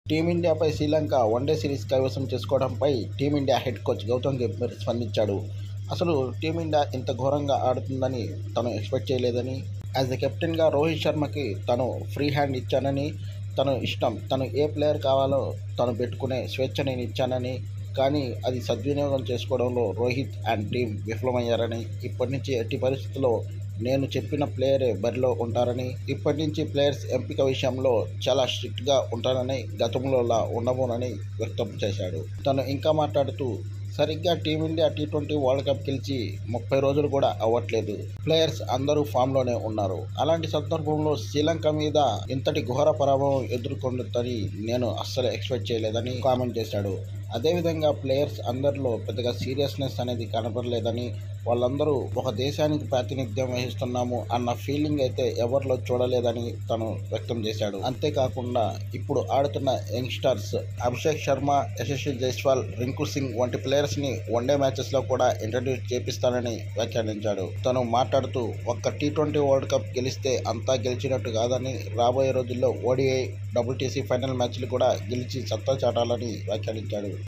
టీమిండియాపై Sri Lanka one day series కైవసం చేసుకోవడంపై team India head coach Gautam Gambhir స్పందించాడు. అసలు టీమిండియా ఇంత ఘోరంగా ఆడుతుందని తను ఎక్స్పెక్ట్ చేయలేదని, యాజ్ ఎ కెప్టెన్గా రోహిత్ శర్మకి తను ఫ్రీ హ్యాండ్ ఇచ్చానని, తను ఇష్టం, తను ఏ ప్లేయర్ కావాలో తను పెట్టుకునే స్వేచ్ఛ నేను ఇచ్చానని, కానీ అది సద్వినియోగం చేసుకోవడంలో రోహిత్ అండ్ టీం విఫలమయ్యారని, ఇప్పటి నుంచి ఎట్టి పరిస్థితుల్లో నేను చెప్పిన ప్లేయరే బరిలో ఉంటారని, ఇప్పటి నుంచి ప్లేయర్స్ ఎంపిక విషయంలో చాలా స్ట్రిక్ట్గా ఉంటానని, గతంలోలా ఉండబోనని వ్యక్తం చేశాడు. తను ఇంకా మాట్లాడుతూ, సరిగ్గా టీమిండియా టీ20 వరల్డ్ కప్ గెలిచి 30 రోజులు కూడా అవ్వట్లేదు. ప్లేయర్స్ అందరూ ఫామ్లోనే ఉన్నారు. అలాంటి సందర్భంలో శ్రీలంక మీద ఇంతటి ఘోర పరాభవం ఎదుర్కొంటుందని నేను అస్సలు ఎక్స్పెక్ట్ చేయలేదని కామెంట్ చేశాడు. అదేవిధంగా ప్లేయర్స్ అందరిలో పెద్దగా సీరియస్నెస్ అనేది కనపడలేదని, వాళ్ళందరూ ఒక దేశానికి ప్రాతినిధ్యం వహిస్తున్నాము అన్న ఫీలింగ్ అయితే ఎవరిలో చూడలేదని తను వ్యక్తం చేశాడు. అంతేకాకుండా ఇప్పుడు ఆడుతున్న యంగ్స్టర్స్ అభిషేక్ శర్మ, యశస్వి జైస్వాల్, రింకు సింగ్ వంటి ప్లేయర్స్ని వన్డే మ్యాచెస్లో కూడా ఇంట్రడ్యూస్ చేపిస్తానని వ్యాఖ్యానించాడు. తను మాట్లాడుతూ, ఒక్క టీ20 వరల్డ్ కప్ గెలిస్తే అంతా గెలిచినట్టు కాదని, రాబోయే రోజుల్లో ఓడిఐ, WTC ఫైనల్ మ్యాచ్లు కూడా గెలిచి సత్తా చాటాలని వ్యాఖ్యానించాడు.